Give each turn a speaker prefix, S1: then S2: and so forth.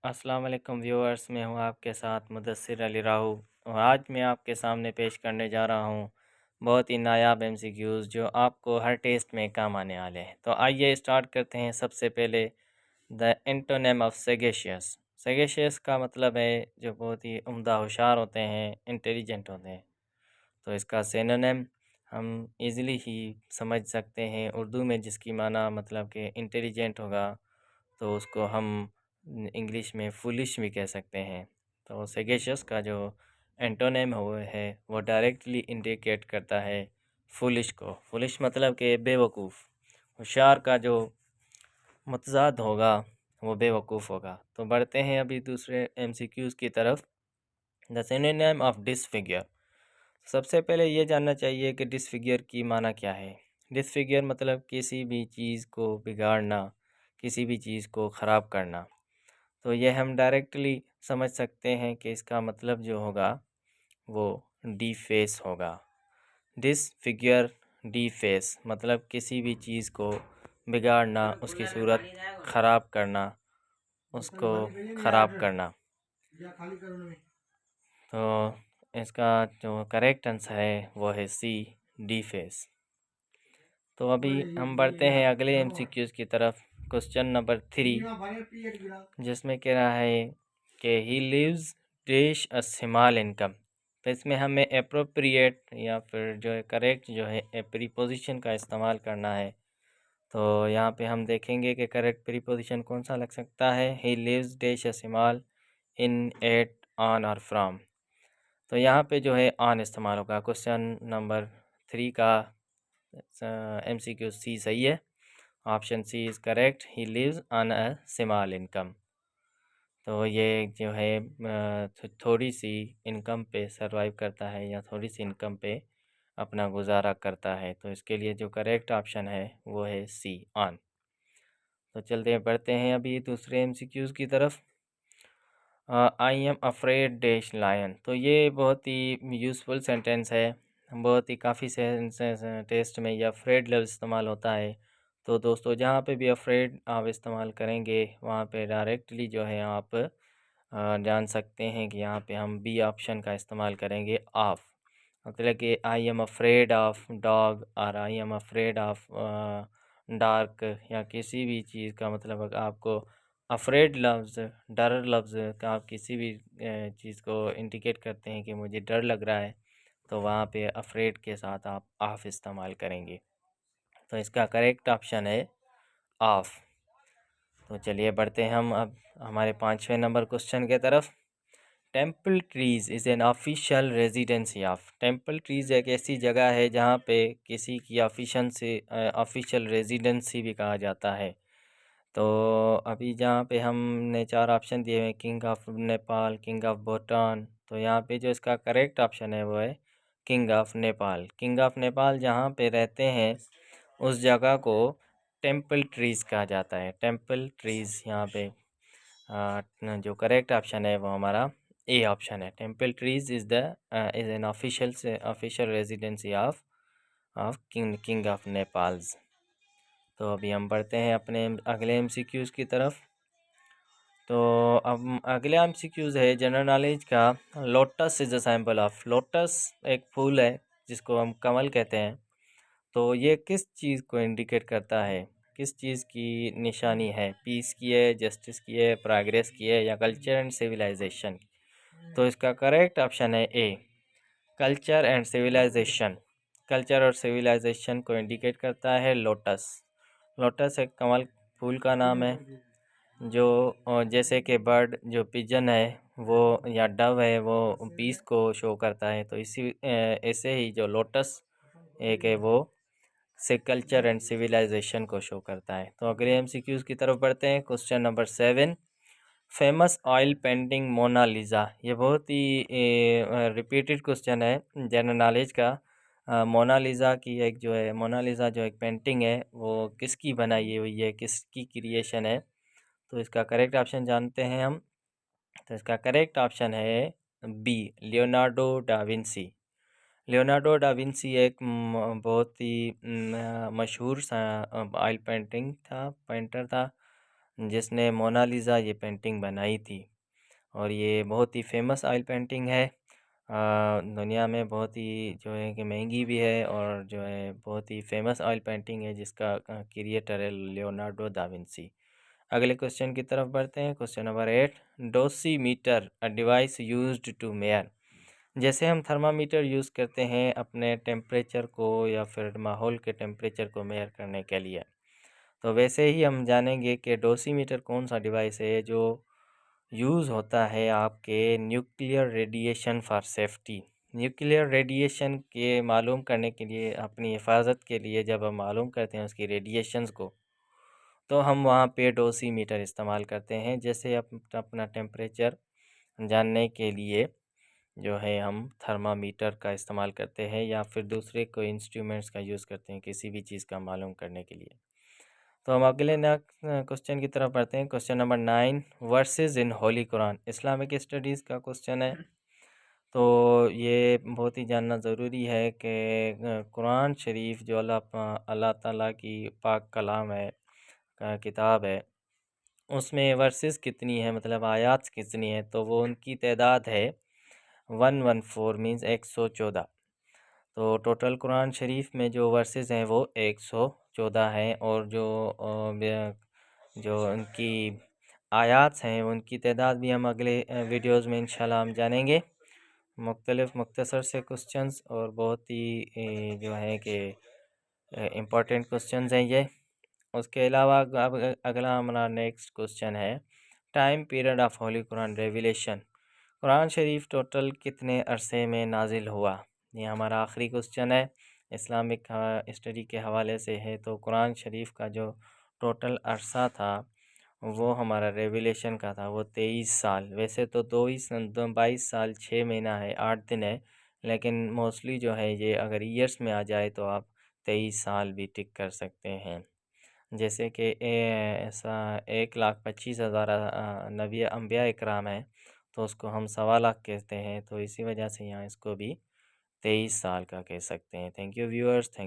S1: अस्सलाम वालेकुम व्यूअर्स, मैं हूं आपके साथ मुदस्सिर अली राहू और आज मैं आपके सामने पेश करने जा रहा हूं बहुत ही नायाब एमसीक्यूज़ जो आपको हर टेस्ट में काम आने वाले हैं। तो आइए स्टार्ट करते हैं। सबसे पहले द एंटोनिम ऑफ सैगेशियस। सैगेशियस का मतलब है जो बहुत ही उम्दा होशियार होते हैं, इंटेलिजेंट होते हैं। तो इसका सिनोनिम हम इजीली ही समझ सकते हैं उर्दू में, जिसकी माना मतलब कि इंटेलिजेंट होगा तो उसको हम इंग्लिश में फुलिश भी कह सकते हैं। तो सेगेशियस का जो एंटोनिम है वो डायरेक्टली इंडिकेट करता है फुलिश को। फुलिश मतलब कि बेवकूफ़। होशियार का जो मुतज़ाद होगा वो बेवकूफ़ होगा। तो बढ़ते हैं अभी दूसरे एमसीक्यूज़ की तरफ। The synonym of disfigure. सबसे पहले ये जानना चाहिए कि डिसफिगर की माना क्या है। डिसफिगर मतलब किसी भी चीज़ को बिगाड़ना, किसी भी चीज़ को ख़राब करना। तो ये हम डायरेक्टली समझ सकते हैं कि इसका मतलब जो होगा वो डीफेस होगा। डिसफिगर, डीफेस मतलब किसी भी चीज़ को बिगाड़ना, उसकी सूरत ख़राब करना, उसको ख़राब करना। तो इसका जो करेक्ट आंसर है वो है सी, डीफेस। तो अभी हम बढ़ते हैं अगले एमसीक्यूज़ की तरफ। क्वेश्चन नंबर 3, जिसमें कह रहा है कि he lives dash a small income. तो इसमें हमें एप्रोप्रिएट या फिर जो है करेक्ट जो है प्रीपोजिशन का इस्तेमाल करना है। तो यहाँ पे हम देखेंगे कि करेक्ट प्रीपोजिशन कौन सा लग सकता है। He lives dash a small in, at, on और फ्रॉम। तो यहाँ पे जो है ऑन इस्तेमाल होगा। क्वेश्चन नंबर 3 का एमसीक्यू सी सही है। Option C is correct. He lives on a small income. तो ये जो है थोड़ी सी इनकम पे सरवाइव करता है या थोड़ी सी इनकम पे अपना गुजारा करता है। तो इसके लिए जो करेक्ट ऑप्शन है वो है सी, ऑन। तो चलते बढ़ते हैं अभी दूसरे एमसीक्यूज़ की तरफ। I am afraid dash lion. तो ये बहुत ही यूज़फुल सेंटेंस है। बहुत ही काफ़ी टेस्ट में ये अफ्रेड लफ्ज़ इस्तेमाल होता है। तो दोस्तों जहाँ पे भी अफ्रेड आप इस्तेमाल करेंगे वहाँ पे डायरेक्टली जो है आप जान सकते हैं कि यहाँ पे हम बी ऑप्शन का इस्तेमाल करेंगे, ऑफ। मतलब कि I am afraid of dog और I am afraid of dark या किसी भी चीज़ का मतलब अगर आपको अफ्रेड लफ्ज़, डर लफ्ज़ का आप किसी भी चीज़ को इंडिकेट करते हैं कि मुझे डर लग रहा है, तो वहाँ पे अफ्रेड के साथ आप ऑफ इस्तेमाल करेंगे। तो इसका करेक्ट ऑप्शन है ऑफ। तो चलिए बढ़ते हैं हम अब हमारे 5वें नंबर क्वेश्चन के तरफ। Temple trees is an official residency of. Temple trees एक ऐसी जगह है जहाँ पे किसी की ऑफिशियल रेजिडेंसी भी कहा जाता है। तो अभी जहाँ पे हमने 4 ऑप्शन दिए हुए हैं, king of Nepal, king of Bhutan. तो यहाँ पे जो इसका करेक्ट ऑप्शन है वो है king of Nepal. King of Nepal जहाँ पे रहते हैं उस जगह को टेम्पल ट्रीज़ कहा जाता है। टेम्पल ट्रीज़ यहाँ पे जो करेक्ट ऑप्शन है वो हमारा ए ऑप्शन है। Temple trees is an official residency of king of Nepals. तो अभी हम बढ़ते हैं अपने अगले एमसीक्यूज़ की तरफ। तो अब अगले एमसीक्यूज़ है जनरल नॉलेज का। Lotus is a symbol of. Lotus एक फूल है जिसको हम कमल कहते हैं। तो ये किस चीज़ को इंडिकेट करता है, किस चीज़ की निशानी है? पीस की है, जस्टिस की है, प्रोग्रेस की है या कल्चर एंड सिविलाइजेशन? तो इसका करेक्ट ऑप्शन है ए, कल्चर एंड सिविलाइजेशन। कल्चर और सिविलाइजेशन को इंडिकेट करता है लोटस। लोटस एक कमल फूल का नाम है जो जैसे कि बर्ड जो पिजन है वो या डव है वो पीस को शो करता है। तो इसी ऐसे ही जो लोटस एक है वो से कल्चर एंड सिविलाइजेशन को शो करता है। तो अगले एमसीक्यूज़ की तरफ बढ़ते हैं। Question number 7, famous oil painting Mona Lisa. ये बहुत ही रिपीटेड क्वेश्चन है जनरल नॉलेज का। मोनालिसा की एक जो है, मोनालिसा जो एक पेंटिंग है वो किसकी बनाई हुई है, किसकी क्रिएशन है? तो इसका करेक्ट ऑप्शन जानते हैं हम। तो इसका करेक्ट ऑप्शन है B, Leonardo da Vinci. Leonardo da Vinci एक बहुत ही मशहूर सा ऑयल पेंटर था। जिसने मोनालिसा ये पेंटिंग बनाई थी। और ये बहुत ही फेमस ऑयल पेंटिंग है। दुनिया में बहुत ही जो है कि महंगी भी है, और जो है बहुत ही फेमस ऑयल पेंटिंग है, जिसका क्रिएटर है लियोनार्डो दा विंसी। अगले क्वेश्चन की तरफ बढ़ते हैं। Question number 8, dosimeter a device used to measure. जैसे हम थर्मामीटर यूज़ करते हैं अपने टेम्परेचर को या फिर माहौल के टेम्परेचर को मेयर करने के लिए, तो वैसे ही हम जानेंगे कि डोसीमीटर कौन सा डिवाइस है जो यूज़ होता है आपके nuclear radiation for safety. Nuclear radiation के मालूम करने के लिए, अपनी हिफाजत के लिए, जब हम मालूम करते हैं उसकी रेडिएशंस को, तो हम वहाँ पे डोसीमीटर इस्तेमाल करते हैं। जैसे अपना टेम्परेचर जानने के लिए जो है हम थर्मामीटर का इस्तेमाल करते हैं, या फिर दूसरे कोई इंस्ट्रूमेंट्स का यूज़ करते हैं किसी भी चीज़ का मालूम करने के लिए। तो हम अगले क्वेश्चन की तरफ बढ़ते हैं। क्वेश्चन नंबर 9, वर्सेस इन होली कुरान। इस्लामिक स्टडीज़ का क्वेश्चन है। तो ये बहुत ही जानना ज़रूरी है कि कुरान शरीफ जो अल्लाह ताला की पाक कलाम है, किताब है, उसमें वर्सेस कितनी है, मतलब आयात कितनी है, तो वो उनकी तादाद है 114, मीन्स 114। तो टोटल कुरान शरीफ में जो वर्सेस हैं वो 114 हैं, और जो उनकी आयात हैं उनकी तादाद भी हम अगले वीडियोज़ में इंशाल्लाह हम जानेंगे। मुख्तसर से क्वेश्चंस, और बहुत ही जो है कि इम्पोर्टेंट क्वेश्चंस हैं ये। उसके अलावा अब अगला हमारा नेक्स्ट क्वेश्चन है, time period of Holi Quran revelation. Quran Sharif total कितने अरसे में नाजिल हुआ, ये हमारा आखिरी क्वेश्चन है। इस्लामिक स्टडी के हवाले से है। तो कुरान शरीफ का जो टोटल अरसा था वो हमारा रेविलेशन का था, वो 23 साल। वैसे तो 22 साल 6 महीना है 8 दिन है, लेकिन मोस्टली जो है ये अगर ईयर्स में आ जाए तो आप 23 साल भी टिक कर सकते हैं। जैसे कि ऐसा 1,25,000 नबी अम्बिया इकराम है, तो उसको हम 1.25 लाख कहते हैं। तो इसी वजह से यहाँ इसको भी 23 साल का कह सकते हैं। Thank you viewers. थैंक